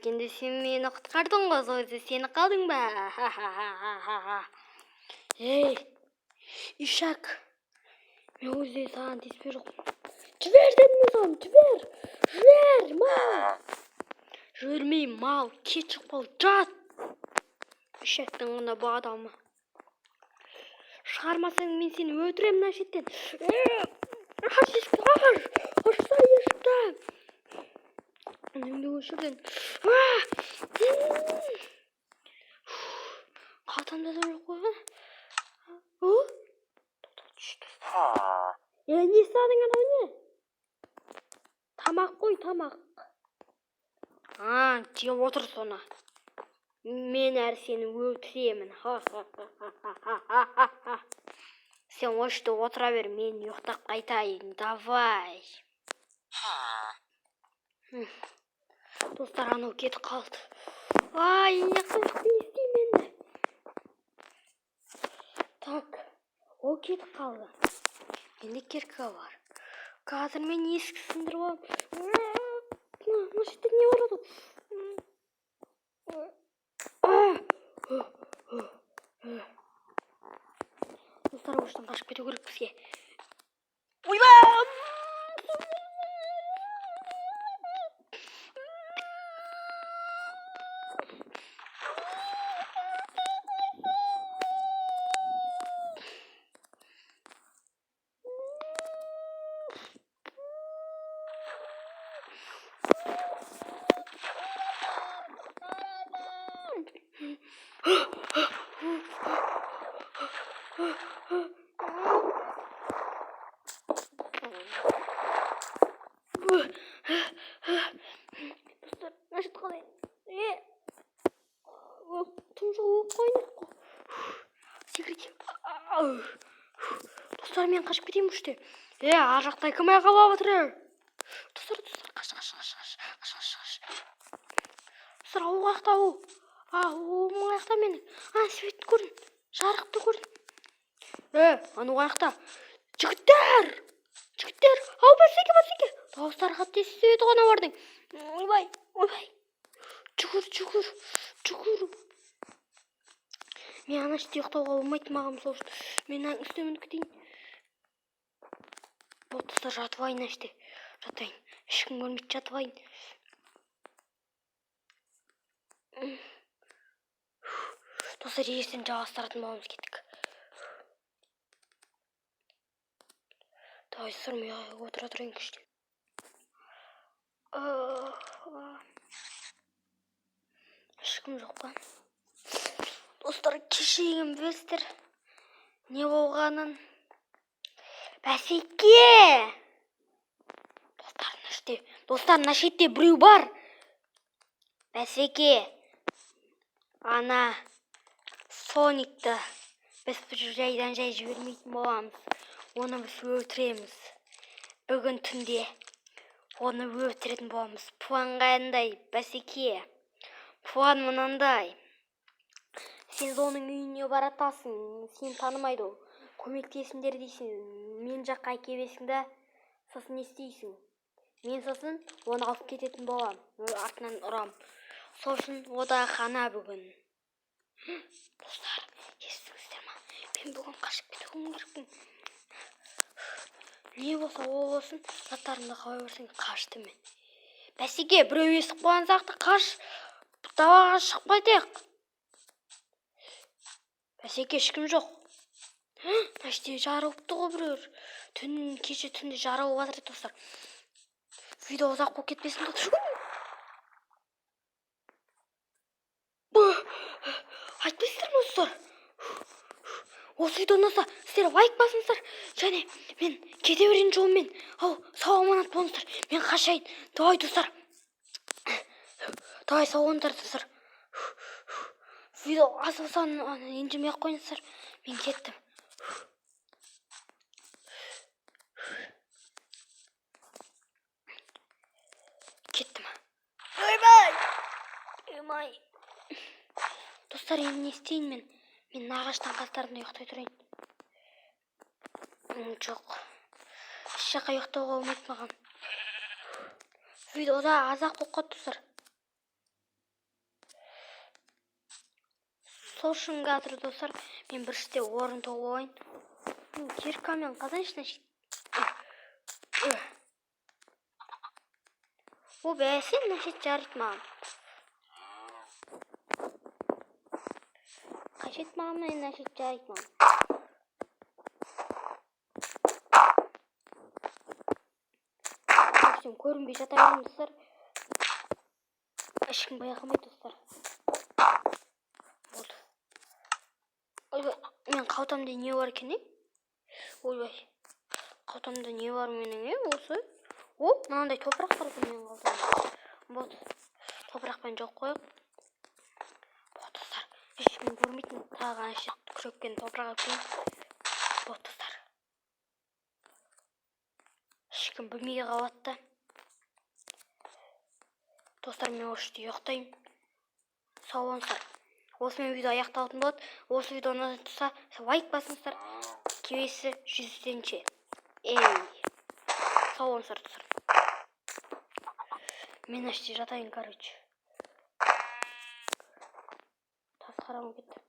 еткенде сен мені құтқардың ғой, сол кезде сені қалдың ба? Ей, Ишак, мен өзде саған тиіспей жоқпын. Жібер дедім мен саған, жібер, мал. Жібермеймін, мал, кет шықпал, жат. Ишактың мына бұл адамы. Шығармасаң мен сені өлтіремін мына шеттен. Аш есікті. Үніңді өшірден. Қалтамда да жоқ қой. Не істедің анау не? Тамақ қой, тамақ. Жеп отыр соны. Мен әрі сені өлтіремін. Сен өшті отыра бер, мен ұйықтап қайтайын. Давай. Достар, анау кетіп қалды. Не істеймін енді? Так, ол кетіп қалды. Енді керкі бар. Қазір мен есік сындырып алып. Мына жерде не болады? Достар, оштан қашып кету керек бізге. Ойбай! Dostlar, nasıl kalıyor? Tüm soğuk kaynak. Секірейін. Достар, мен қашып кетейін үште. Ар жақта кім айқайлап отыр? Достар, қаш. Достар, ол қаяқта ол. Ол қаяқта менің. Светті көрдім. Жарықты көрдім. Анау қаяқта. Жігіттер! Бәсеке. Дауыстар қатты естіледі ғой аналардың. Ойбай. Жүгір. Мен ана іште ұйықтауға болмайды, маған сол үшін. Мен үстемін кетейін. Достар, жатып алайын ана іште. Жатайын. Ешкім көрмейді, жатып алайын. Достар, ертең жалғастыратын боламыз, кеттік. Давай, сырмай отыра тұрайын күштен. Ешкім жоқ па? Достар, кешегім білесіздер не болғанын. Бәсеке! Достар, мына шетте біреу бар. Бәсеке! Ана Соникті біз жайдан жібермейтін боламыз. Оны біз өлтіреміз. Бүгін түнде оны өлтіретін боламыз. План қандай, бәсеке? План мынандай. Сен оның үйіне баратасың, сен танымайды ол. Көмектесіңдер дейсің, мен жаққа келесің да, сосын не істейсің? Мен сосын оны алып кететін болам, артынан ұрам. Сосын ода қана бүгін. Достар, естіңіздер ма? Мен бүгін қашып кетуім керекпін. Не болса ол болсын, заттарымды қалай көрсең қашты мен. Бәсеке, біреу естіп қойған сияқты қаш, далаға шығып қайтайық. Бәсеке, ешкім жоқ. Мына жерде жарылыпты ғой біреулер. Кеше түнде жарылып жатыр, достар. Видео ұзақ болып кетпесін. Айтпайсыздар ма, достар? Осы видео ұнаса, сіздер лайк басыңыздар. Және мен кете берейін жолмен. Сау аманат болыңыздар. Мен қашайын. Давай, достар. Давай, сау болыңыздар, достар. Видео азалсан енжімей ақ қойыңыздар. Мен кеттім. Ойбай. Достар, енді не істейін мен? Мен ағаштан қастарында ұйықтай тұрайын. Жоқ. Еш жаққа ұйықтауға болмайды маған. Видеода азақ болып қалды, достар. сол үшін қазір достар мен бір іште орын толып алайын. Киркамен қазан ішіне О, бәсе, нашет жарыт маған. Қашет маған мен нашет жарыт маған. Көрсем көрінбей жата беремін достар. Ешкім байқамайды достар. Болды. Ойбай, мен қалтамда не бар екен, Ойбай. Қалтамда не бар менің, осы? О, мынандай топырақ бар екен менің қалтамда. Болды. Топырақпен жоқ қойып. Болды достар. Ешкім көрмейтін тағы күреккен топырақ екен. Болды достар. Ешкім білмей қалады. Достар, мен осы жерде ұйықтаймын. Сау болыңыздар. Осымен видео аяқталатын болады. Осы видеоны ұнаған болса, лайк басыңыздар. Келесі 100-тенше. Сау болыңыздар достар. Мен ашты жатайын, короче. Тас қараңғы кетті.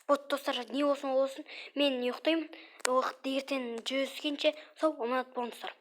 Вот достар, не болсын, мен ұйықтаймын. Ертең 100-кенше сау болыңыздар.